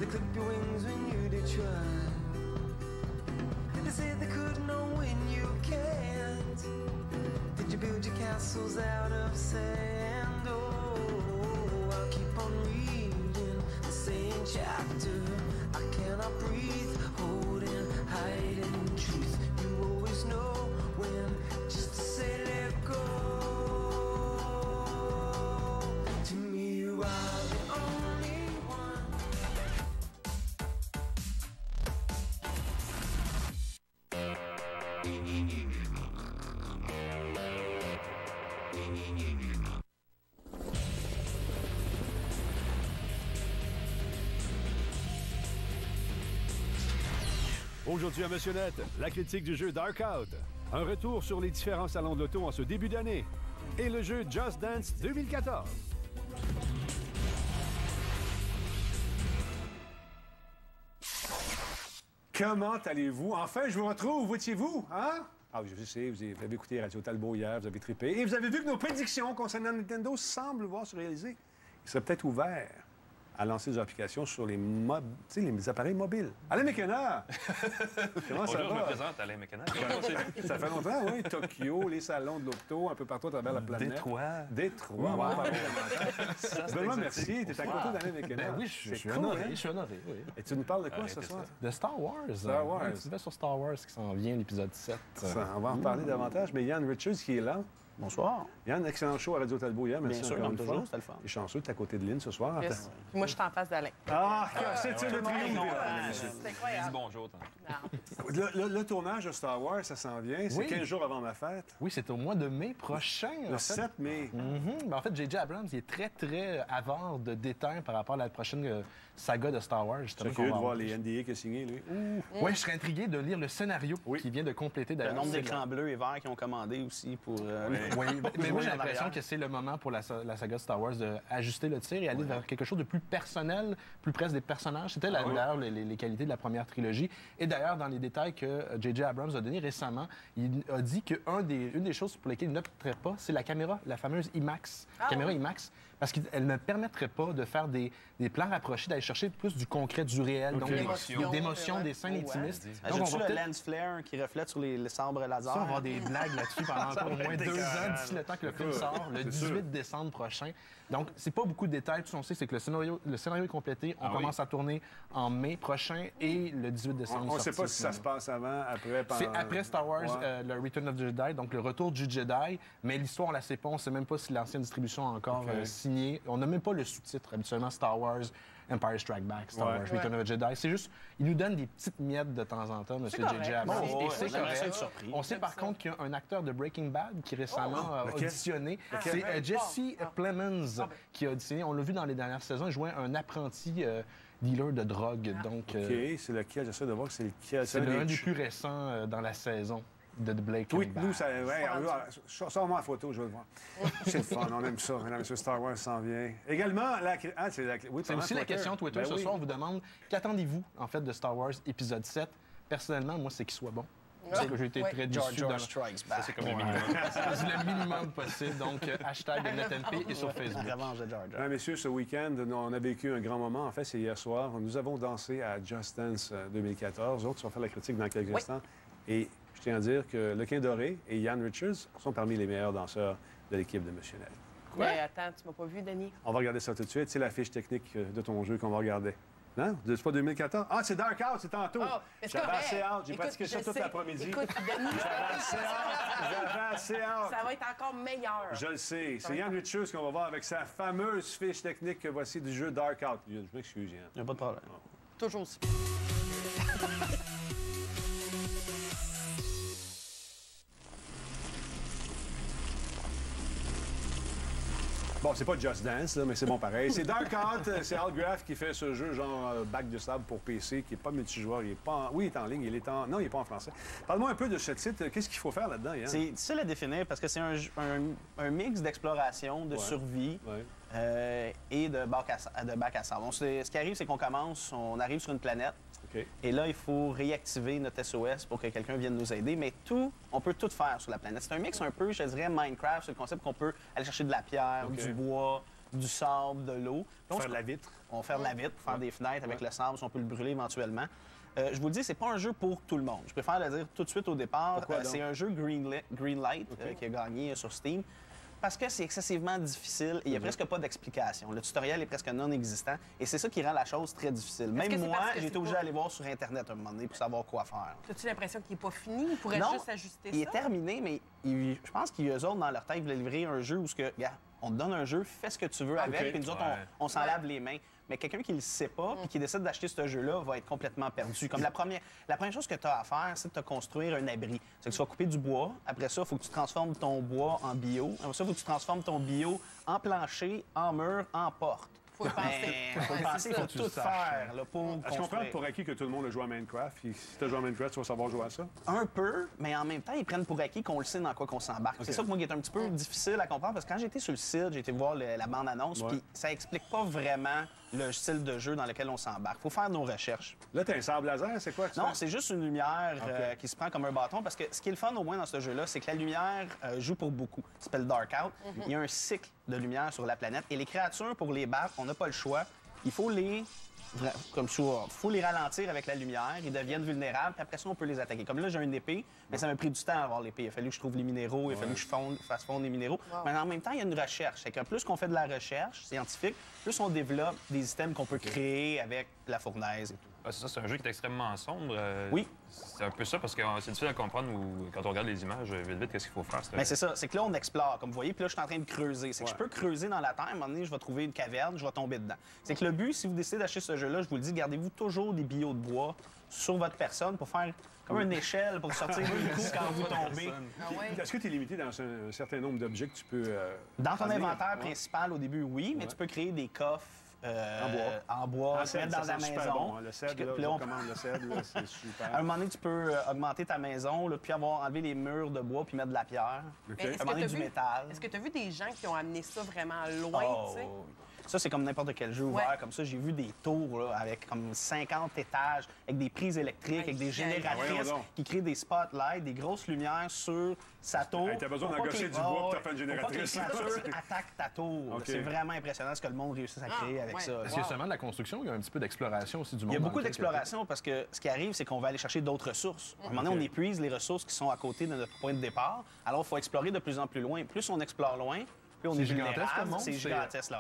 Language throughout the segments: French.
they clip your wings when you did try. Did they say they couldn't know when you can't? Did you build your castles out of sand? Oh, I'll keep on reading the same chapter. I cannot breathe, holding, hiding truth. You always know when just to say let go. To me, you are the only one. Aujourd'hui à Monsieur Net, la critique du jeu Darkout. Un retour sur les différents salons de l'auto en ce début d'année. Et le jeu Just Dance 2014. Comment allez-vous? Enfin, je vous retrouve. Où étiez-vous? Hein? Ah, je sais, vous avez écouté Radio Talbot hier, vous avez trippé. Et vous avez vu que nos prédictions concernant Nintendo semblent voir se réaliser. Il serait peut-être ouvert à lancer des applications sur les appareils mobiles. Alain Mécana! Comment ça va? Bonjour, je me présente, Alain Mécana. Ça fait longtemps, oui. Tokyo, les salons de l'auto, un peu partout à travers la planète. Détroit. On va en parler davantage. Benoît Mercier, tu es à côté d'Alain Mécana. Ben oui, je suis honoré, je suis honoré, oui. Et tu nous parles de quoi ce soir? De Star Wars. Star Wars. Un petit peu sur Star Wars qui s'en vient, l'épisode 7. On va en parler davantage, mais Yann Richards qui est là. Bonsoir. Yann, excellent show à Radio Talbot hier. Merci Bien sûr, encore comme une toujours, fois. c'était le fun. Et chanceux, tu es à côté de Lynn ce soir. Yes. Puis moi, je suis en face d'Alain. Ah, c'est le C'est Dis incroyable. bonjour, tantôt. Non. Le tournage de Star Wars, ça s'en vient. C'est Oui. 15 jours avant ma fête. Oui, c'est au mois de mai prochain. Le en fait. 7 mai. Ben, en fait, J.J. Abrams il est très, très avare de détails par rapport à la prochaine saga de Star Wars. Je Justement, suis curieux de qu'on va voir avoir. les NDA qu'il a signés, lui. Oui, je serais intrigué de lire le scénario qui vient de compléter Le d'ailleurs. nombre c'est d'écrans bleus et verts qu'ils ont commandé aussi pour... Oui, mais moi j'ai en l'impression arrière. que c'est le moment pour la saga Star Wars d'ajuster le tir et aller vers quelque chose de plus personnel, plus près des personnages. C'était d'ailleurs les qualités de la première trilogie. Et d'ailleurs, dans les détails que J.J. Abrams a donné récemment, il a dit qu'une des choses pour lesquelles il n'opterait pas, c'est la caméra, la fameuse IMAX. Caméra IMAX, parce qu'elle ne permettrait pas de faire des plans rapprochés, d'aller chercher plus du concret, du réel, donc d'émotions, des scènes intimistes. Donc, on J'ai-tu va le peut-être... lens flare qui reflète sur les sabres laser? Ça, on va avoir des blagues là-dessus pendant encore au moins 2 ans d'ici le temps que le film sort, le 18 sûr. décembre prochain. Donc, c'est pas beaucoup de détails. Tout ce qu'on sait, c'est que le scénario est complété. On commence à tourner en mai prochain et le 18 décembre. On ne sait pas si ça se passe avant, après, pendant... C'est après Star Wars, le Return of the Jedi, donc le retour du Jedi. Mais l'histoire, on la sait pas. On sait même pas si l'ancienne distribution a encore signé. On n'a même pas le sous-titre. Habituellement, Star Wars, Empire Strike Back, Star Wars, Return of the Jedi. C'est juste, il nous donne des petites miettes de temps en temps, M. J.J. Abrams. Et c'est correct. On sait par contre qu'il y a un acteur de Breaking Bad qui récemment a auditionné. C'est Jesse Plemons qui a auditionné. On l'a vu dans les dernières saisons. Il jouait un apprenti dealer de drogue. Donc, OK, c'est lequel? J'essaie de voir que c'est lequel. c'est l'un des plus récents dans la saison de Breaking Bad. Tweet-nous, sors-moi la photo, je veux le voir. C'est le fun, on aime ça. Mesdames et messieurs, Star Wars s'en vient. Également, c'est aussi la question Twitter. Ben ce oui. soir, on vous demande qu'attendez-vous, en fait, de Star Wars épisode 7? Personnellement, moi, c'est qu'il soit bon. Parce que j'ai été très déçu. George Strikes Back. C'est comme le minimum. C'est le minimum possible. Donc, hashtag NetMP et sur Facebook. Revanche de George. Mesdames et messieurs, ce week-end, on a vécu un grand moment. En fait, c'est hier soir. Nous avons dansé à Just Dance 2014. D'autres vont faire la critique dans quelques instants. Et je tiens à dire que Lequin Doré et Yann Richards sont parmi les meilleurs danseurs de l'équipe de Monsieur Net. Mais attends, tu m'as pas vu, Denis? On va regarder ça tout de suite. C'est la fiche technique de ton jeu qu'on va regarder. Non? C'est pas 2014? Ah, c'est Darkout, c'est tantôt. Oh, mais c'est J'avais correct. assez hâte. J'ai Écoute, pratiqué ça je toute sais. l'après-midi. Écoute, Denis, J'avais assez hâte. ça va être encore meilleur. Je le sais. C'est Yann Richards qu'on va voir avec sa fameuse fiche technique que voici du jeu Darkout. Je m'excuse, Yann. Il n'y a pas de problème. Toujours aussi. Bon, c'est pas Just Dance, là, mais c'est bon pareil. C'est Darkout, c'est Al Graff qui fait ce jeu genre bac de sable pour PC, qui est pas multijoueur. Il est pas Oui, il est en ligne, non, il est pas en français. Parle-moi un peu de ce titre. Qu'est-ce qu'il faut faire là-dedans, Yann? C'est difficile à définir parce que c'est un mix d'exploration, de survie et de bac à sable. Ce qui arrive, c'est qu'on on arrive sur une planète. OK. Et là, il faut réactiver notre SOS pour que quelqu'un vienne nous aider. Mais on peut tout faire sur la planète. C'est un mix un peu, je dirais, Minecraft. C'est le concept qu'on peut aller chercher de la pierre, du bois, du sable, de l'eau. Puis Faire de la vitre. On va faire de la vitre, faire des fenêtres avec le sable, si on peut le brûler éventuellement. Je vous le dis, c'est pas un jeu pour tout le monde. Je préfère le dire tout de suite au départ. Pourquoi donc? C'est un jeu Greenlight qui a gagné sur Steam. Parce que c'est excessivement difficile et il n'y a presque pas d'explication. Le tutoriel est presque non existant et c'est ça qui rend la chose très difficile. que Même c'est moi, parce que j'ai été c'est obligé pas- d'aller voir sur Internet un moment donné pour savoir quoi faire. As-tu l'impression qu'il n'est pas fini? Il pourrait Non, juste ajuster il ça? est terminé, mais je pense qu'eux autres, dans leur tête, ils voulaient livrer un jeu où, regarde, on te donne un jeu, fais ce que tu veux avec, puis nous autres, on s'en lave les mains. Mais quelqu'un qui ne le sait pas, puis qui décide d'acheter ce jeu-là, va être complètement perdu. Comme la première chose que tu as à faire, c'est de te construire un abri. C'est que tu vas couper du bois. Après ça, il faut que tu transformes ton bois en bio. Après ça, il faut que tu transformes ton bio en plancher, en mur, en porte. Faut y penser. Faut y Ouais, penser, c'est il faut ça. tout faire là, pour Est-ce qu'on prend construire. pour acquis que tout le monde a joué à Minecraft? Si tu as joué à Minecraft, tu vas savoir jouer à ça? Un peu, mais en même temps, ils prennent pour acquis qu'on le sait dans quoi qu'on s'embarque. C'est ça pour moi qui est un petit peu difficile à comprendre, parce que quand j'étais sur le site, j'ai été voir la bande-annonce, Ouais. puis ça explique pas vraiment le style de jeu dans lequel on s'embarque. Faut faire nos recherches. Là, t'as un sable laser, c'est quoi? que tu Non, fais? c'est juste une lumière qui se prend comme un bâton, parce que ce qui est le fun au moins dans ce jeu-là, c'est que la lumière joue pour beaucoup. Ça s'appelle Dark Out. Il y a un cycle de lumière sur la planète, et les créatures, pour les battre, on n'a pas le choix. Il faut les ralentir avec la lumière, ils deviennent vulnérables, puis après ça, on peut les attaquer. Comme là, j'ai une épée, mais ça m'a pris du temps à avoir l'épée. Il a fallu que je trouve les minéraux, il a fallu que je fasse fondre les minéraux. Mais en même temps, il y a une recherche. C'est que plus qu'on fait de la recherche scientifique, plus on développe des items qu'on peut créer avec la fournaise et tout. Ah, c'est ça, c'est un jeu qui est extrêmement sombre. Oui. C'est un peu ça, parce que c'est difficile à comprendre quand on regarde les images, vite, qu'est-ce qu'il faut faire. Mais c'est ça, c'est que là, on explore, comme vous voyez, puis là, je suis en train de creuser. C'est que je peux creuser dans la terre, à un moment donné, je vais trouver une caverne, je vais tomber dedans. C'est que le but, si vous décidez d'acheter ce jeu-là, je vous le dis, gardez-vous toujours des billots de bois sur votre personne pour faire comme une échelle pour sortir du coup quand vous tombez. Ah ouais? Est-ce que tu es limité dans un certain nombre d'objets que tu peux. Dans ton ramener? inventaire Ouais. principal, au début, oui, mais tu peux créer des coffres en En bois, cèdre, mettre dans ça ta sent super maison. bon, hein. Le cèdre, Puis là, là, je on- recommande le cèdre, là, c'est super. À un moment donné, tu peux augmenter ta maison, là, puis enlevé les murs de bois puis mettre de la pierre. Mais À un moment donné, du métal. Est-ce que tu as vu des gens qui ont amené ça vraiment loin, Oh, tu sais? ça, c'est comme n'importe quel jeu ouvert. Ouais. Comme ça, j'ai vu des tours là, avec comme 50 étages, avec des prises électriques, avec des Aïe, aïe, aïe. génératrices Voyons donc. qui créent des spotlights, des grosses lumières sur sa tour. Hey, t'as besoin Pour d'en pas que gosser les- du bois pour ouais, t'en faire une pour pas que les génératrice. créatures attaquent ta tour. OK. C'est vraiment impressionnant ce que le monde réussit à créer avec ouais. ça. Est-ce qu'il y a seulement de la construction ou il y a un petit peu d'exploration aussi du monde? Il y a dans beaucoup lequel- d'exploration parce que ce qui arrive, c'est qu'on va aller chercher d'autres ressources. À un moment donné, on épuise les ressources qui sont à côté de notre point de départ. Alors, il faut explorer de plus en plus loin. Plus on explore loin, plus on C'est est gigantesque, vulnérable. le monde, C'est c'est- gigantesque,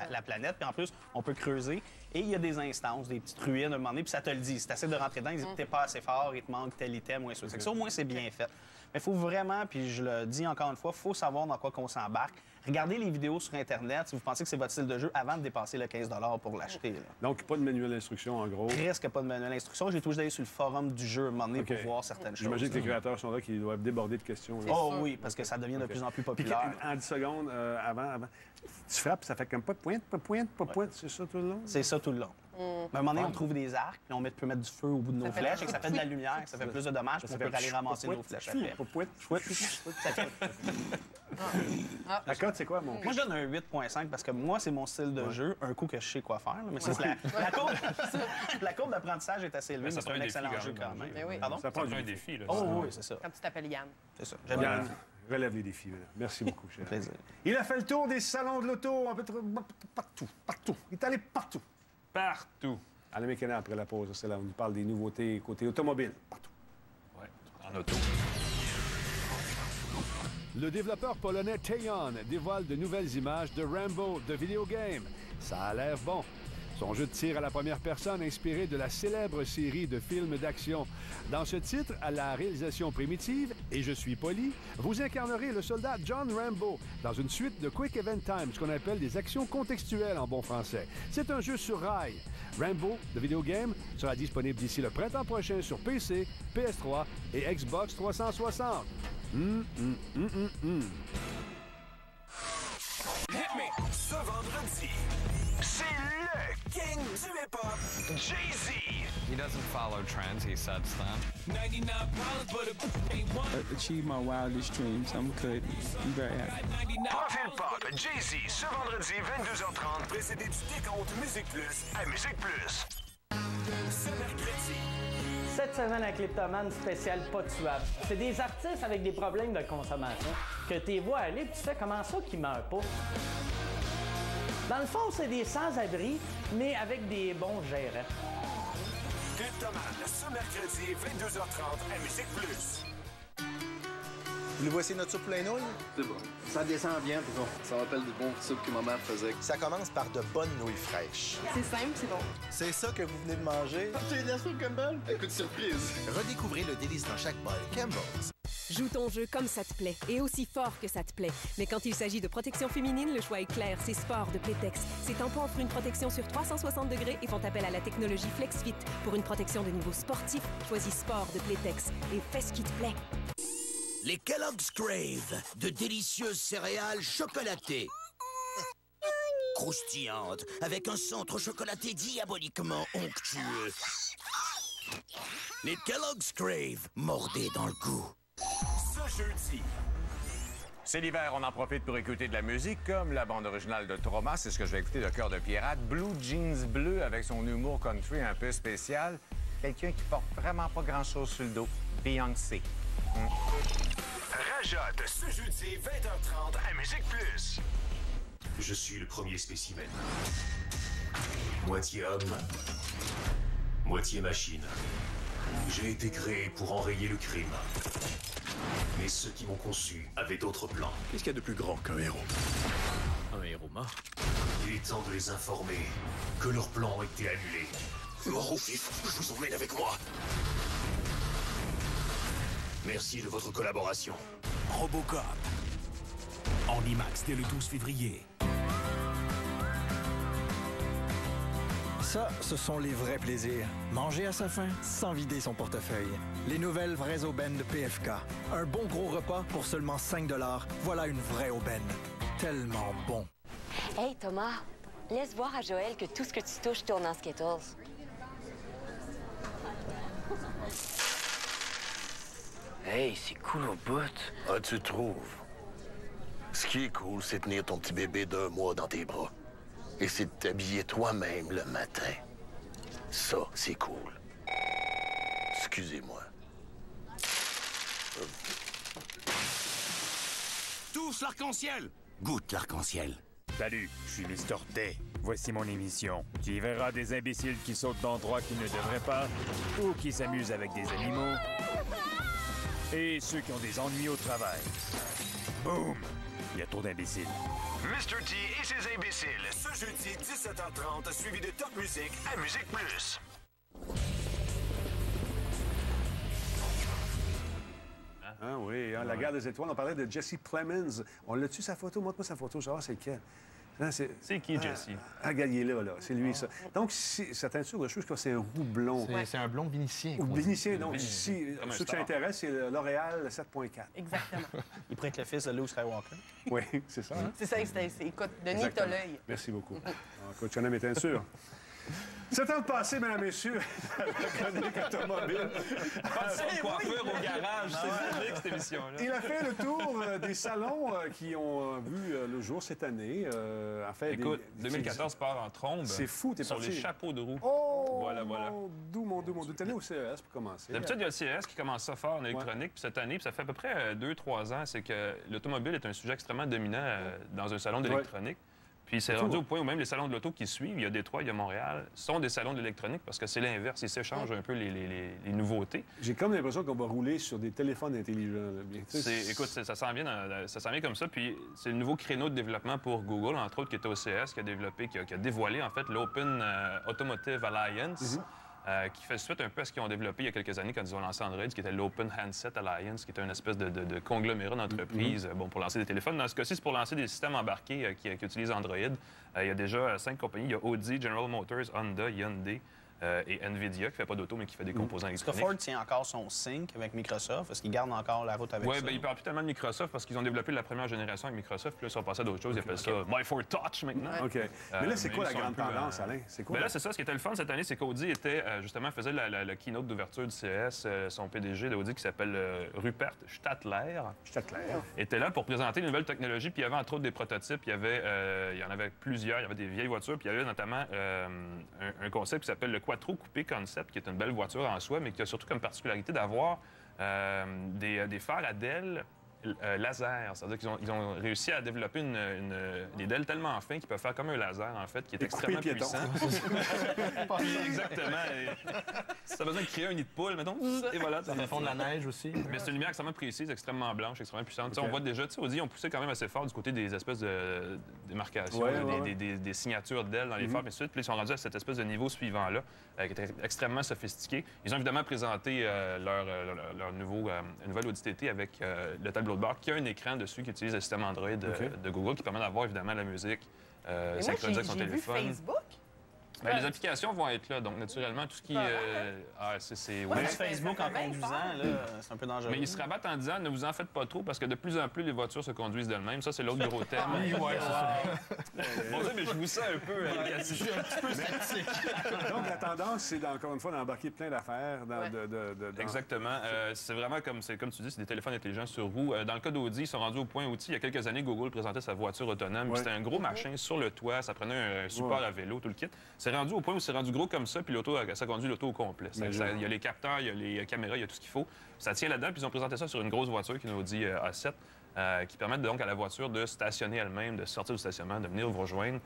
la planète. Puis en plus, on peut creuser. Et il y a des instances, des petites ruines à un moment donné, puis ça te le dit. Si tu essaies de rentrer dedans, ils disent que t'es pas assez fort, il te manque tel item ou ainsi de suite. Ça, au moins, c'est bien fait. Mais il faut vraiment, puis je le dis encore une fois, il faut savoir dans quoi qu'on s'embarque. Regardez les vidéos sur Internet si vous pensez que c'est votre style de jeu avant de dépenser le 15 $ pour l'acheter. là. Donc, pas de manuel d'instruction, en gros. Presque pas de manuel d'instruction. J'ai toujours d'aller sur le forum du jeu à un moment donné OK. pour voir certaines choses. J'imagine que les créateurs sont là qui doivent déborder de questions. là. Oh oui, parce que ça devient de plus en plus Puis populaire. en 10 secondes, avant, tu frappes, ça fait comme pas de pointe, pas de pointe, pas de pointe, c'est ça tout le long? C'est ça tout le long. À un moment donné, on trouve des arcs, puis on peut mettre du feu au bout de nos fait flèches, et que ça fait de la lumière, que ça fait plus de dommages, puis on peut aller ramasser nos flèches après. Pas de pointe. Ça fait- La cote, c'est quoi, mon? Moi, je donne un 8.5 parce que moi, c'est mon style de jeu, un coup que je sais quoi faire. là, mais ça, c'est la courbe d'apprentissage est assez élevée, ça mais c'est prend un un défi excellent quand jeu même quand dans le même. jeu. Oui. Pardon? Ça prend C'est du un défi. défi, là. Oh oui, c'est ça. Quand tu t'appelles Yann. C'est ça. J'aime bien. Yann, relève les défis. Là. Merci beaucoup, cher. Plaisir. Il a fait le tour des salons de l'auto, un peu partout. Il est allé partout. Partout. Alain Mécana, après la pause, c'est là, on nous parle des nouveautés côté automobile. Partout. Ouais, en auto. Le développeur polonais Teyon dévoile de nouvelles images de Rambo de vidéogame. Ça a l'air bon. Son jeu de tir à la première personne inspiré de la célèbre série de films d'action. Dans ce titre, à la réalisation primitive, et je suis poli, vous incarnerez le soldat John Rambo dans une suite de Quick Event Time, ce qu'on appelle des actions contextuelles en bon français. C'est un jeu sur rail. Rambo, de vidéogame, sera disponible d'ici le printemps prochain sur PC, PS3 et Xbox 360. Ce vendredi, c'est le king du hip-hop, Jay-Z. He doesn't follow trends, he sets them. 99 problems, but a ain't one. Achieve my wildest dreams. I'm good. I'm very happy. Profil Pop, Jay-Z, ce vendredi, 22h30, précédé du décompte Musique Plus à Musique Plus. Ce mercredi, Cette semaine à Kleptomane spécial pas tuable. C'est des artistes avec des problèmes de consommation que tu vois aller puis tu fais comment ça qu'ils meurent pas. Dans le fond, c'est des sans-abri, mais avec des bons gérants. Cryptoman, ce mercredi, 22h30 à Musique Plus. Nous voici notre soupe plein nouilles? C'est bon. Ça descend bien, puis bon, ça rappelle du bon soupe que ma mère faisait. Ça commence par de bonnes nouilles fraîches. C'est simple, c'est bon. C'est ça que vous venez de manger? Tu es de la soupe, Campbell? Écoute, surprise. Redécouvrez le délice dans chaque bol. Campbell's. Joue ton jeu comme ça te plaît et aussi fort que ça te plaît. Mais quand il s'agit de protection féminine, le choix est clair, c'est Sport de Playtex. Ces tampons offrent une protection sur 360 degrés et font appel à la technologie FlexFit. Pour une protection de niveau sportif, choisis Sport de Playtex et fais ce qui te plaît. Les Kellogg's Crave, de délicieuses céréales chocolatées. Croustillantes, avec un centre chocolaté diaboliquement onctueux. Les Kellogg's Crave, mordez dans le goût. Ce jeudi, C'est l'hiver, on en profite pour écouter de la musique, comme la bande originale de Trauma, c'est ce que je vais écouter de Cœur de Pirate. Blue Jeans Bleu, avec son humour country un peu spécial. Quelqu'un qui porte vraiment pas grand-chose sur le dos. Beyoncé. Rajotte ce jeudi 20h30 à Musique Plus. Je suis le premier spécimen. Moitié homme, moitié machine. J'ai été créé pour enrayer le crime. Mais ceux qui m'ont conçu avaient d'autres plans. Qu'est-ce qu'il y a de plus grand qu'un héros? Un héros mort? Il est temps de les informer que leurs plans ont été annulés. Mort ou vif, je vous emmène avec moi. Merci de votre collaboration. Robocop. En IMAX dès le 12 février. Ça, ce sont les vrais plaisirs. Manger à sa faim sans vider son portefeuille. Les nouvelles vraies aubaines de PFK. Un bon gros repas pour seulement 5 $. Voilà une vraie aubaine. Tellement bon. Hey Thomas, laisse voir à Joël que tout ce que tu touches tourne en Skittles. Hey, c'est cool au bout. Ah, tu trouves? Ce qui est cool, c'est tenir ton petit bébé d'1 mois dans tes bras. Et c'est de t'habiller toi-même le matin. Ça, c'est cool. Excusez-moi. Tous l'arc-en-ciel! Goûte l'arc-en-ciel. Salut, je suis Mister T. Voici mon émission. Tu y verras des imbéciles qui sautent d'endroits qu'ils ne devraient pas, ou qui s'amusent avec des animaux, et ceux qui ont des ennuis au travail. Boum! Il y a trop d'imbéciles. Mr. T et ses imbéciles, ce jeudi 17h30, suivi de Top Musique à Musique Plus. Ah oui, hein, La Guerre des Étoiles, on parlait de Jesse Plemons. On l'a-tu sa photo? Montre-moi sa photo, savoir c'est quel. C'est qui, Jesse? Regarde, il est là. C'est lui, ça. Donc, sa teinture de cheveux, je crois que c'est un roux blond. C'est un blond vénitien. Vénitien, donc ici, ce qui intéresse, c'est le L'Oréal 7.4. Exactement. Il pourrait être le fils de Luke Skywalker. Oui, c'est ça. Hein? C'est ça, écoute, Denis, t'as l'œil. Merci beaucoup. Écoute, tu en as mes teintures. 7 ans de passé, mesdames, messieurs, la chronique automobile. Pas de coiffure au garage, c'est magique, cette émission-là. Il a fait le tour des salons qui ont vu le jour cette année. En fait, écoute, 2014 part en trombe. C'est fou, t'es sur parti. les chapeaux de roue. Oh! Voilà. D'où t'es allé au CES pour commencer. D'habitude, il y a le CES qui commence ça fort en électronique. Puis cette année, puis ça fait à peu près 2-3 ans, c'est que l'automobile est un sujet extrêmement dominant dans un salon d'électronique. Puis c'est rendu au point où même les salons de l'auto qui suivent, il y a Détroit, il y a Montréal, sont des salons d'électronique parce que c'est l'inverse. Ils s'échangent un peu les nouveautés. J'ai comme l'impression qu'on va rouler sur des téléphones intelligents. Écoute, ça s'en vient comme ça. Puis c'est le nouveau créneau de développement pour Google, entre autres, qui était au CS, qui a dévoilé, en fait, l'Open Automotive Alliance. Qui fait suite un peu à ce qu'ils ont développé il y a quelques années quand ils ont lancé Android, qui était l'Open Handset Alliance, qui était une espèce de conglomérat d'entreprises pour lancer des téléphones. Dans ce cas-ci, c'est pour lancer des systèmes embarqués qui utilisent Android. Il y a déjà 5 compagnies. Il y a Audi, General Motors, Honda, Hyundai et NVIDIA, qui ne fait pas d'auto, mais qui fait des composants électroniques. Est-ce que Ford tient encore son sync avec Microsoft? Est-ce qu'il garde encore la route avec ça? Oui, bien, il ne parle plus tellement de Microsoft parce qu'ils ont développé la première génération avec Microsoft, puis là, ils sont passés à d'autres choses. Ils appellent ça My Ford Touch maintenant. OK. Mais là, c'est quoi la grande tendance, Alain? C'est quoi? Là, c'est ça. Ce qui était le fun cette année, c'est qu'Audi était, justement, faisait la keynote d'ouverture du CES. Son PDG d'Audi, qui s'appelle Rupert Stadler, était là pour présenter une nouvelle technologie. Puis il y avait, entre autres, des prototypes. Il y en avait plusieurs. Il y avait des vieilles voitures. Puis il y avait notamment un concept qui s'appelle le Quattro Coupé Concept, qui est une belle voiture en soi, mais qui a surtout comme particularité d'avoir des phares à DEL laser. C'est-à-dire qu'ils ont réussi à développer des DEL tellement fins qu'ils peuvent faire comme un laser, en fait, qui est extrêmement puissant. Exactement. Si tu as besoin de créer un nid de poule, mettons, et voilà. Ça fait fondre la neige aussi. Mais c'est une lumière extrêmement précise, extrêmement blanche, extrêmement puissante. On voit déjà, Audi, on poussait quand même assez fort du côté des espèces de démarcations, des signatures d'ailes dans les phares, et tout. Puis ils sont rendus à cette espèce de niveau suivant-là, qui est extrêmement sophistiqué. Ils ont évidemment présenté leur nouvelle Audi TT avec le tableau de bord qui a un écran dessus qui utilise le système Android de Google qui permet d'avoir évidemment la musique synchronisée avec son téléphone. Vu Facebook. Ben, les applications vont être là, donc naturellement, tout ce qui... c'est Facebook en conduisant, là, c'est un peu dangereux. Mais ils se rabattent en disant, ne vous en faites pas trop, parce que de plus en plus, les voitures se conduisent d'elles-mêmes. Ça, c'est l'autre gros thème. Oui, ouais, Bon, mais je vous sens un peu... Je suis un petit peu sceptique. Donc, la tendance, c'est encore une fois d'embarquer plein d'affaires. Exactement. C'est vraiment comme tu dis, c'est des téléphones intelligents sur roue. Dans le cas d'Audi, ils sont rendus au point où, il y a quelques années, Google présentait sa voiture autonome. C'était un gros machin sur le toit, ça prenait un support à vélo, tout le kit. C'est rendu au point où c'est rendu gros comme ça, puis ça conduit l'auto au complet. Il y a les capteurs, il y a les caméras, il y a tout ce qu'il faut. Ça tient là-dedans, puis ils ont présenté ça sur une grosse voiture qui nous dit A7, qui permettent donc à la voiture de stationner elle-même, de sortir du stationnement, de venir vous rejoindre.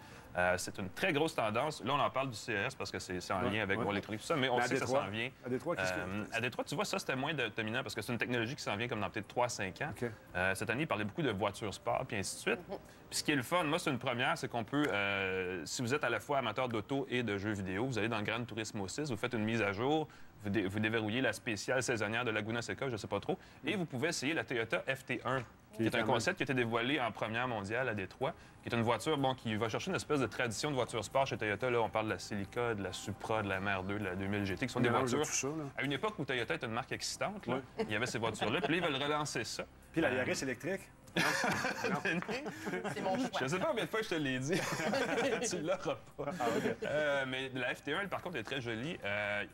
C'est une très grosse tendance. Là, on en parle du CES parce que c'est en lien avec l'électronique, tout ça, mais on sait que ça s'en vient. À Détroit, qu'est-ce qu'il y a? À Détroit, tu vois, ça, c'était moins dominant parce que c'est une technologie qui s'en vient comme dans peut-être 3-5 ans. Cette année, il parlait beaucoup de voitures sport, puis ainsi de suite. Puis ce qui est le fun, moi, c'est une première, c'est qu'on peut, si vous êtes à la fois amateur d'auto et de jeux vidéo, vous allez dans Gran Turismo 6, vous faites une mise à jour, vous déverrouillez la spéciale saisonnière de Laguna Seca, je ne sais pas trop, et vous pouvez essayer la Toyota FT1, qui est un concept qui a été dévoilé en première mondiale à Détroit, qui est une voiture qui va chercher une espèce de tradition de voiture sport chez Toyota. Là, on parle de la Celica, de la Supra, de la MR2, de la 2000 GT, qui sont des voitures... À une époque où Toyota était une marque existante, là, il y avait ces voitures-là, puis là, ils veulent relancer ça. Puis la Yaris électrique? C'est mon choix. Je ne sais pas combien de fois je te l'ai dit. Tu l'auras pas. Mais la FT1, elle, par contre, est très jolie.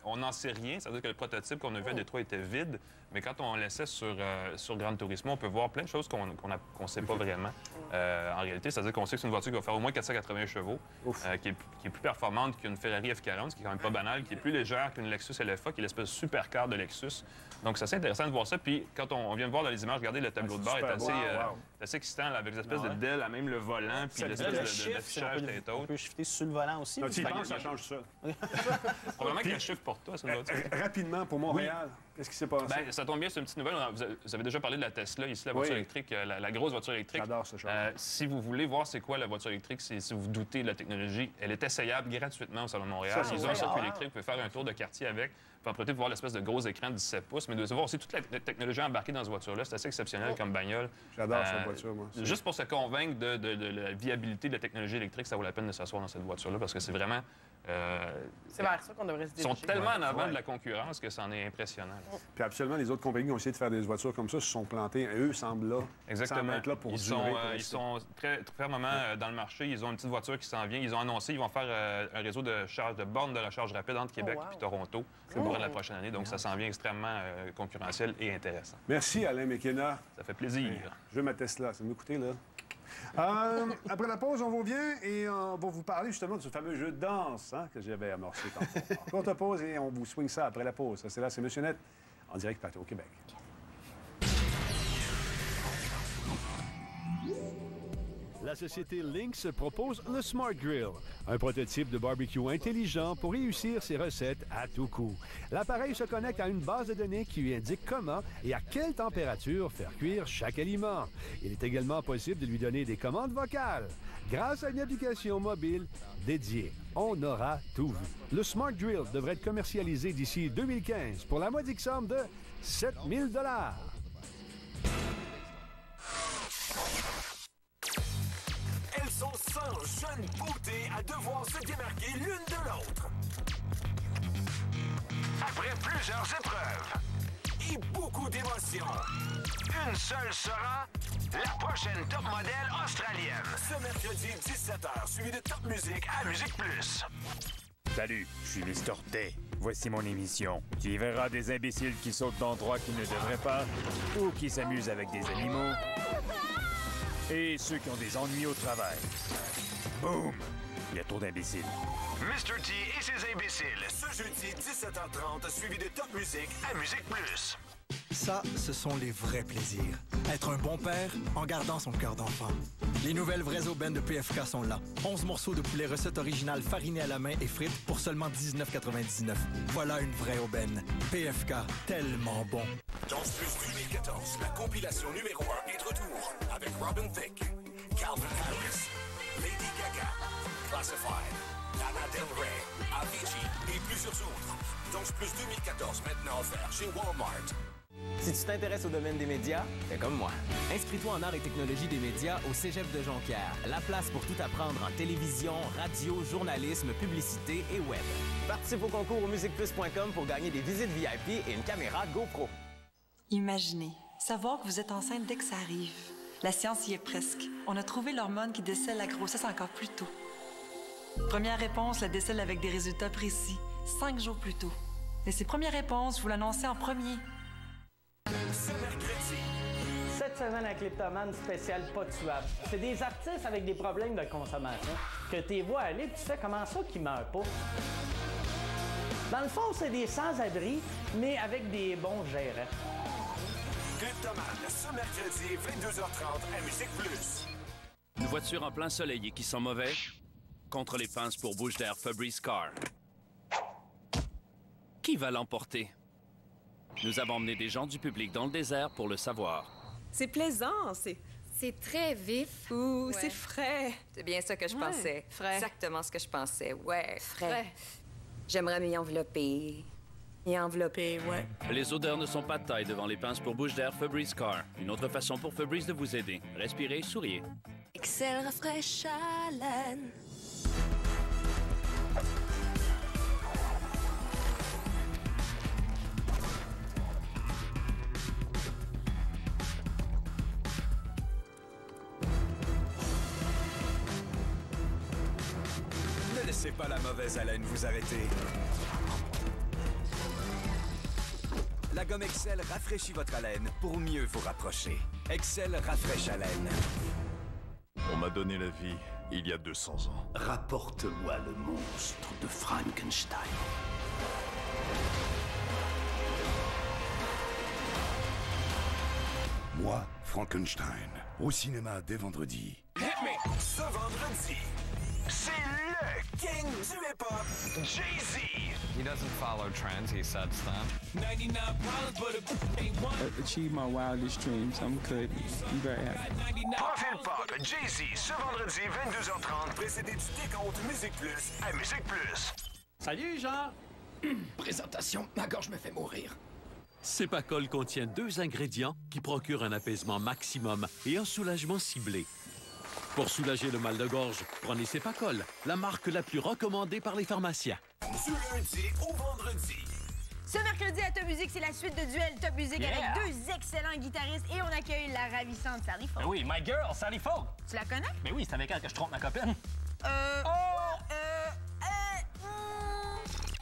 On n'en sait rien. Ça veut dire que le prototype qu'on a vu à Détroit était vide. Mais quand on laissait sur Gran Turismo, on peut voir plein de choses qu'on ne sait pas vraiment. En réalité, c'est-à-dire qu'on sait que c'est une voiture qui va faire au moins 480 chevaux, qui est plus performante qu'une Ferrari F40, ce qui est quand même pas banal, qui est plus légère qu'une Lexus LFA, qui est l'espèce de supercar de Lexus. Donc, c'est assez intéressant de voir ça. Puis, quand on vient de voir dans les images, regardez, le tableau de bord est assez excitant, là, avec des espèces de DEL, à même le volant, puis l'espèce d'affichage tête haute. On peut shifter sur le volant aussi. Tu penses, ça change ça. Probablement qu'il y a un chiffre pour toi, ça doit être. Rapidement, pour Montréal, qu'est-ce qui s'est passé? Bien, ça tombe bien, c'est une petite nouvelle. Vous avez déjà parlé de la Tesla, ici, la voiture électrique, la grosse voiture électrique. J'adore ce genre. Si vous voulez voir c'est quoi la voiture électrique, si vous doutez de la technologie, elle est essayable gratuitement au Salon de Montréal. Ils ont un circuit électrique, vous pouvez faire un tour de quartier avec. Vous pouvez en profiter pour voir l'espèce de gros écran de 17 pouces, mais de voir aussi toute la technologie embarquée dans cette voiture-là. C'est assez exceptionnel comme bagnole. J'adore cette voiture, moi. Juste pour se convaincre de la viabilité de la technologie électrique, ça vaut la peine de s'asseoir dans cette voiture-là parce que c'est vraiment... c'est vers ça qu'on devrait se diriger. Ils sont tellement en avant de la concurrence que c'en est impressionnant. Puis absolument, les autres compagnies qui ont essayé de faire des voitures comme ça se sont plantées. Eux semblent là. Exactement. Semblent être là pour durer. Ils sont très fermement dans le marché. Ils ont une petite voiture qui s'en vient. Ils ont annoncé qu'ils vont faire un réseau de bornes de recharge rapide entre Québec et Toronto pour la prochaine année. Donc, ça s'en vient extrêmement concurrentiel et intéressant. Merci, Alain McKenna. Ça fait plaisir. Je veux ma Tesla. Ça m'écoutez, là? Après la pause, on revient et on va vous parler justement de ce fameux jeu de danse que j'avais amorcé tantôt. Courte pause et on vous swing ça après la pause. C'est là, c'est Monsieur Net, en direct Plateau au Québec. La société Lynx propose le Smart Grill, un prototype de barbecue intelligent pour réussir ses recettes à tout coup. L'appareil se connecte à une base de données qui lui indique comment et à quelle température faire cuire chaque aliment. Il est également possible de lui donner des commandes vocales. Grâce à une application mobile dédiée, on aura tout vu. Le Smart Grill devrait être commercialisé d'ici 2015 pour la modique somme de 7 000 $. Elles sont 100 jeunes beautés à devoir se démarquer l'une de l'autre. Après plusieurs épreuves et beaucoup d'émotions, une seule sera la prochaine top modèle australienne. Ce mercredi 17h, suivi de Top Musique à Musique Plus. Salut, je suis Mr. T. Voici mon émission. Tu y verras des imbéciles qui sautent d'endroits qu'ils ne devraient pas ou qui s'amusent avec des animaux. Et ceux qui ont des ennuis au travail. Boum! Il y a trop d'imbéciles. Mr. T et ses imbéciles, ce jeudi 17h30, suivi de Top Musique à Musique Plus. Ça, ce sont les vrais plaisirs. Être un bon père en gardant son cœur d'enfant. Les nouvelles vraies aubaines de PFK sont là. 11 morceaux de poulet recette originale farinés à la main et frites pour seulement 19,99. Voilà une vraie aubaine. PFK, tellement bon. Danse Plus 2014, la compilation numéro 1 est de retour avec Robin Thicke, Calvin Harris, Lady Gaga, Classified, Lana Del Rey, Avicii et plusieurs autres. Danse Plus 2014 maintenant offert chez Walmart. Si tu t'intéresses au domaine des médias, fais comme moi. Inscris-toi en arts et technologies des médias au Cégep de Jonquière. La place pour tout apprendre en télévision, radio, journalisme, publicité et web. Participe au concours au musicplus.com pour gagner des visites VIP et une caméra GoPro. Imaginez, savoir que vous êtes enceinte dès que ça arrive. La science y est presque. On a trouvé l'hormone qui décèle la grossesse encore plus tôt. Première réponse, la décèle avec des résultats précis, 5 jours plus tôt. Et ces premières réponses, vous l'annoncez en premier. Ce mercredi. Cette semaine à Kleptomane spécial pas tuable. C'est des artistes avec des problèmes de consommation que tu vois aller puis tu fais comment ça qu'ils meurent pas. Dans le fond, c'est des sans-abri, mais avec des bons gérants. Kleptomane, ce mercredi, 22h30 à Musique Plus. Une voiture en plein soleil et qui sent mauvais contre les pinces pour bouche d'air Febreze Car. Qui va l'emporter? Nous avons emmené des gens du public dans le désert pour le savoir. C'est plaisant, c'est très vif. Ouh, c'est frais. C'est bien ça que je pensais. Frais. Exactement ce que je pensais. Ouais, frais. J'aimerais m'y envelopper. Ouais. Les odeurs ne sont pas de taille devant les pinces pour bouche d'air Febreze Car. Une autre façon pour Febreze de vous aider. Respirez, souriez. Excel rafraîche haleine. Ne laissez pas la mauvaise haleine vous arrêter. La gomme Excel rafraîchit votre haleine pour mieux vous rapprocher. Excel rafraîche haleine. On m'a donné la vie il y a 200 ans. Rapporte-moi le monstre de Frankenstein. Moi, Frankenstein, au cinéma dès vendredi. Ce vendredi, c'est le king du hip-hop, Jay-Z. He doesn't follow trends, he sets them. 99 problems, but ain't one. Achieve my wildest dreams. I'm good. I'm very happy. Profil Pop, Jay-Z, ce vendredi, 22h30, précédé du décompte Musique Plus à Musique Plus. Salut, Jean! Présentation, ma gorge me fait mourir. Cepacol contient 2 ingrédients qui procurent un apaisement maximum et un soulagement ciblé. Pour soulager le mal de gorge, prenez Cepacol, la marque la plus recommandée par les pharmaciens. Du lundi au vendredi. Ce mercredi à Top Music, c'est la suite de Duel Top Music avec 2 excellents guitaristes et on accueille la ravissante Sally Folk. Ben oui, my girl, Sally Folk. Tu la connais? Mais oui, c'est avec elle que je trompe ma copine.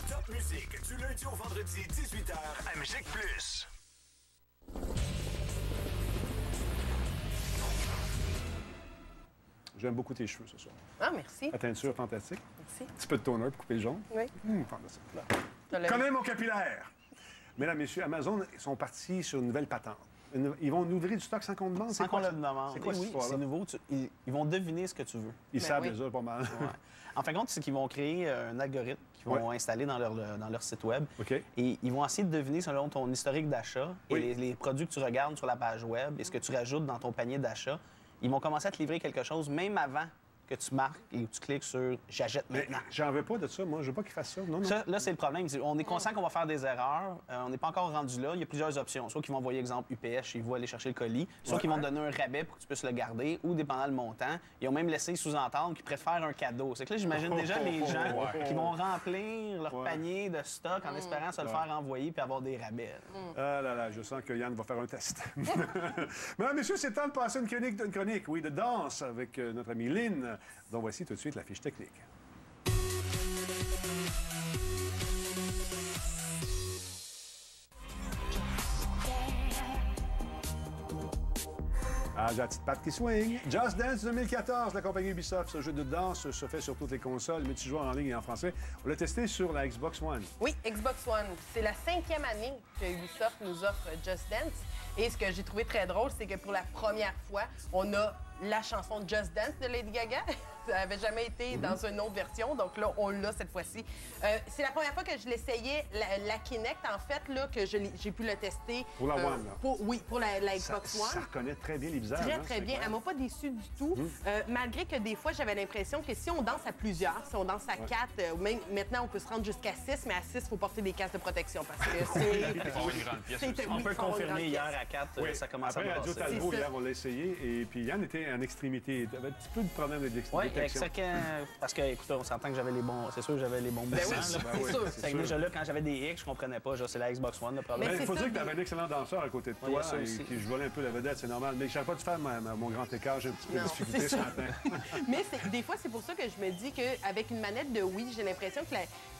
Top Music, du lundi au vendredi, 18h à Musique Plus. J'aime beaucoup tes cheveux ce soir. Ah, merci. La teinture fantastique. Merci. Un petit peu de toner pour couper le jaune. Oui. Fantastique. Connais mon capillaire. Mesdames, messieurs, Amazon sont partis sur une nouvelle patente. Ils vont nous livrer du stock sans qu'on demande. Sans qu'on le demande. C'est quoi cette histoire-là? C'est nouveau. Ils vont deviner ce que tu veux. Ils savent déjà pas mal. Ouais. En fin de compte, c'est qu'ils vont créer un algorithme qu'ils vont installer dans leur site web. Et ils vont essayer de deviner selon ton historique d'achat et les produits que tu regardes sur la page web et ce que tu rajoutes dans ton panier d'achat. Ils vont commencer à te livrer quelque chose même avant que tu marques et tu cliques sur « J'achète maintenant ». J'en veux pas de ça. Moi, je veux pas qu'ils fassent ça. Non, non. Ça, là, c'est le problème. On est conscient qu'on va faire des erreurs. On n'est pas encore rendu là. Il y a plusieurs options. Soit qu'ils vont envoyer, exemple, UPS chez vous aller chercher le colis. Soit qu'ils vont te donner un rabais pour que tu puisses le garder ou, dépendant le montant, ils ont même laissé sous-entendre qu'ils préfèrent un cadeau. C'est que là, j'imagine déjà les gens qui vont remplir leur panier de stock en espérant se le faire envoyer puis avoir des rabais. Ah là là, je sens que Yann va faire un test. Mesdames, messieurs, c'est temps de passer une chronique, oui, de danse avec notre amie Lynn. Donc voici tout de suite la fiche technique. Ah, j'ai la petite patte qui swing. Just Dance 2014, la compagnie Ubisoft. Ce jeu de danse se fait sur toutes les consoles, multijoueur en ligne et en français. On l'a testé sur la Xbox One. Oui, Xbox One. C'est la 5e année que Ubisoft nous offre Just Dance. Et ce que j'ai trouvé très drôle, c'est que pour la première fois, on a la chanson Just Dance de Lady Gaga. Ça n'avait jamais été dans une autre version, donc là, on l'a cette fois-ci. C'est la première fois que je l'essayais, la Kinect, en fait, là, que j'ai pu le tester. Pour la One, là. Oui, pour la Xbox One. Ça reconnaît très bien les visages. Très bien. Elle m'a pas déçue du tout. Malgré que des fois, j'avais l'impression que si on danse à plusieurs, si on danse à 4, même maintenant, on peut se rendre jusqu'à 6, mais à 6, il faut porter des casques de protection parce que c'est... On peut confirmer hier à 4, ça commence après, à Radio passer. Talbot, hier, on l'a essayé, et puis Yann était en extrémité. Il avait un petit peu de problème de détection. Parce que, écoute, on s'entend que j'avais les bons... C'est sûr que j'avais les bons mouvements. C'est sûr. Déjà là, quand j'avais des X, je comprenais pas. C'est la Xbox One, le problème. Il faut dire que tu avais un excellent danseur à côté de toi, qui je volais un peu la vedette, c'est normal. Mais je ne savais pas de faire mon grand écart, j'ai un petit peu de difficulté ce matin. Mais des fois, c'est pour ça que je me dis qu'avec une manette de Wii, j'ai l'impression que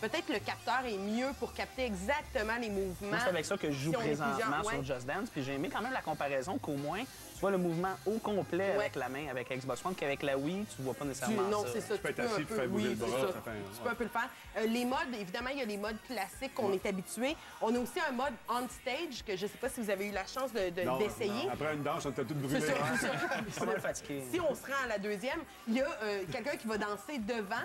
peut-être le capteur est mieux pour capter exactement les mouvements. C'est avec ça que je joue présentement sur Just Dance, puis j'ai aimé quand même la comparaison qu'au moins, tu vois le mouvement au complet avec la main, avec Xbox One, qu'avec la Wii, tu vois pas nécessairement non, ça. c'est ça. Tu peux être assis pour faire bouger le bras. Tu peux un peu le faire. Les modes, évidemment, il y a les modes classiques qu'on est habitué. On a aussi un mode on stage que je sais pas si vous avez eu la chance d'essayer. Après une danse, on était tous brûlés. C'est ça. Fatigué. Si on se rend à la deuxième, il y a quelqu'un qui va danser devant.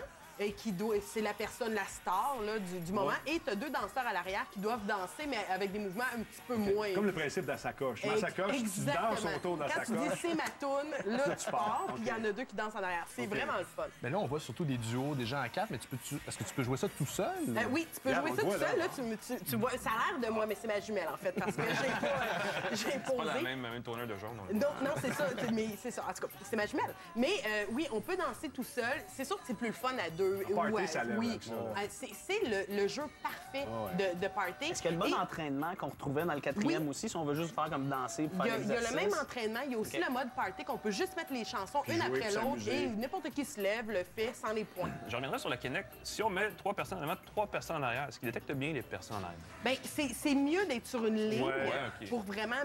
C'est la personne, la star là, du moment. Et tu as 2 danseurs à l'arrière qui doivent danser, mais avec des mouvements un petit peu moins. Comme le principe de la sacoche. Ma sacoche, tu danses autour de la sacoche. Quand tu dis c'est ma toune, là, tu pars, puis il y en a 2 qui dansent en arrière. C'est vraiment le fun. Mais là, on voit surtout des duos, des gens à 4, mais est-ce que tu peux jouer ça tout seul? Oui, tu peux jouer ça tout seul. Là, tu vois, ça a l'air de moi, mais c'est ma jumelle, en fait, parce que j'ai posé. C'est pas la même tourneur de genre, non? Non, c'est ça. Mais c'est ça. En tout cas, c'est ma jumelle. Mais oui, on peut danser tout seul. C'est sûr que c'est plus le fun à 2. Oui, c'est le jeu parfait de party. Est-ce qu'il y a le mode entraînement qu'on retrouvait dans le 4e aussi, si on veut juste faire comme danser pour faire il y a le même entraînement. Il y a aussi le mode party qu'on peut juste mettre les chansons une après l'autre et n'importe qui se lève le fait sans les points. Je reviendrai sur la Kinect. Si on met 3 personnes en avant, 3 personnes en arrière, est-ce qu'il détecte bien les personnes en arrière? Bien, c'est mieux d'être sur une ligne pour vraiment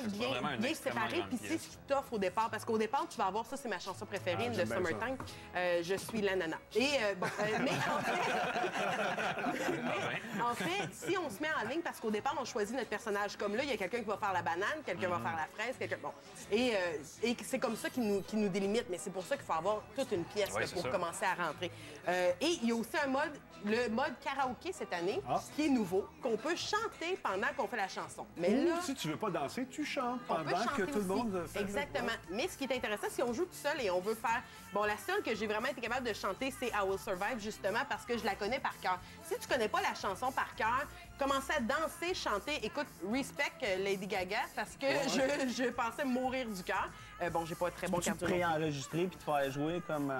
bien se séparer. Puis c'est ce qui t'offre au départ. Parce qu'au départ, tu vas avoir ça, c'est ma chanson préférée de Summertime. Je suis la nana. Et mais en fait, si on se met en ligne, parce qu'au départ, on choisit notre personnage comme là, il y a quelqu'un qui va faire la banane, quelqu'un va faire la fraise, bon. Et c'est comme ça qu'il nous délimite, mais c'est pour ça qu'il faut avoir toute une pièce pour commencer à rentrer. Et il y a aussi le mode karaoké cette année, qui est nouveau, qu'on peut chanter pendant qu'on fait la chanson. Mais là, si tu veux pas danser, tu chantes pendant que tout le monde fait. Exactement. Mais ce qui est intéressant, si on joue tout seul et on veut faire... Bon, la seule que j'ai vraiment été capable de chanter, c'est I Will Survive, justement, parce que je la connais par cœur. Si tu connais pas la chanson par cœur, commencer à danser, chanter, écoute, respect Lady Gaga, parce que je pensais mourir du cœur. Bon, j'ai pas un très bon cardio. Tu peux préenregistrer puis te faire jouer comme...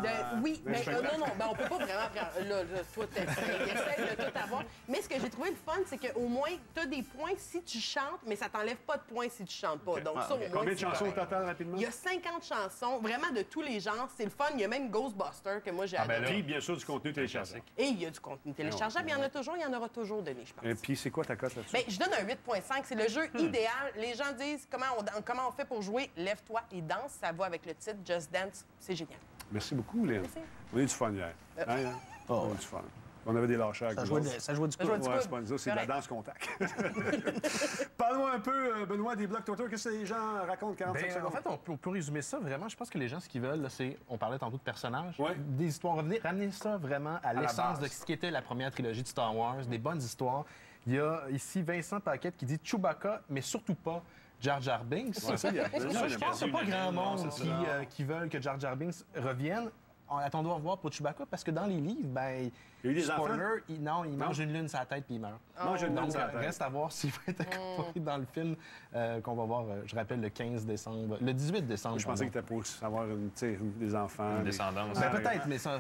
Oui, mais non, on peut pas vraiment... Là, toi, t'essayes de tout avoir. Mais ce que j'ai trouvé le fun, c'est qu'au moins, t'as des points si tu chantes, mais ça t'enlève pas de points si tu chantes pas. Donc, ça, au moins, combien de chansons au total, rapidement? Il y a 50 chansons, vraiment de tous les genres. C'est le fun. Il y a même Ghostbusters, que moi, j'ai adoré. Puis, bien sûr, du contenu téléchargeable. Et il y a du contenu téléchargeable. Il y en a toujours, il y en aura toujours, Denis, je pense. Et puis, c'est quoi ta cote là-dessus? Bien, je donne un 8.5. C'est le jeu idéal. Les gens disent comment on fait pour jouer. Lève-toi et danse. Ça va avec le titre Just Dance. C'est génial. Merci beaucoup, Léon. On a eu du fun hier. On a eu du fun. On avait des lâcheurs avec ça jouait du coup. C'est pas nous, c'est de la danse contact. Parle-moi un peu, Benoît, des blocs Twitter. Qu'est-ce que les gens racontent 45 secondes? En fait, on peut résumer ça vraiment. Je pense que les gens, ce qu'ils veulent, c'est, on parlait tantôt de personnages, des histoires. Ramener ça vraiment à l'essence de ce qui était la première trilogie de Star Wars, des bonnes histoires. Il y a ici Vincent Paquette qui dit Chewbacca, mais surtout pas Jar Jar Binks. Je pense qu'il n'y a pas grand monde qui veulent que Jar Jar Binks revienne. Attendons à voir pour Chewbacca, parce que dans les livres, ben, il y a eu des spoiler, il mange une lune sur la tête puis il meurt. Donc, reste à voir s'il va être incorporé dans le film qu'on va voir, je rappelle, le 15 décembre, le 18 décembre. Je pensais que tu pour avoir des enfants. Une descendance. Peut-être, mais ça...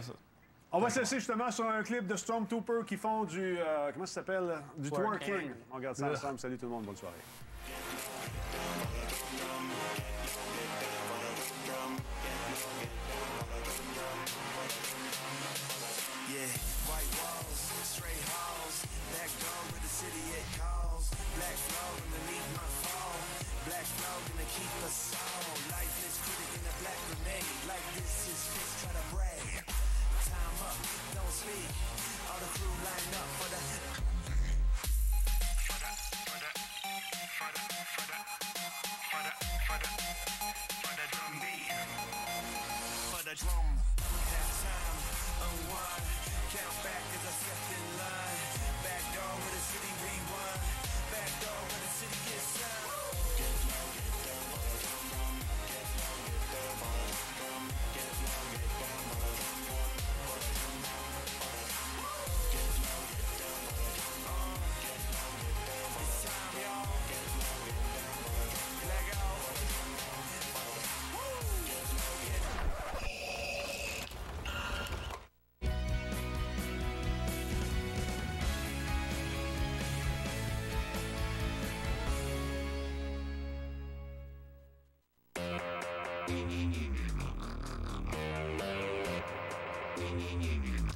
On va se laisser justement sur un clip de Stormtrooper qui font du... comment ça s'appelle? Du twerking. On regarde ça ensemble. Salut tout le monde. Bonne soirée. Black flow gonna keep us all. Lifeless critic in the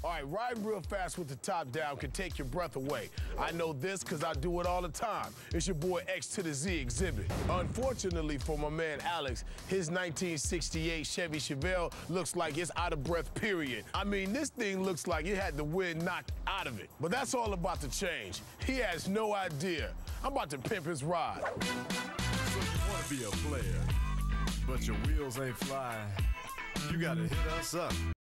All right, riding real fast with the top down can take your breath away. I know this because I do it all the time. It's your boy X to the Z Exhibit. Unfortunately for my man Alex, his 1968 Chevy Chevelle looks like it's out of breath, period. I mean, this thing looks like it had the wind knocked out of it. But that's all about to change. He has no idea. I'm about to pimp his ride. So you want to be a player, but your wheels ain't flying. You gotta hit us up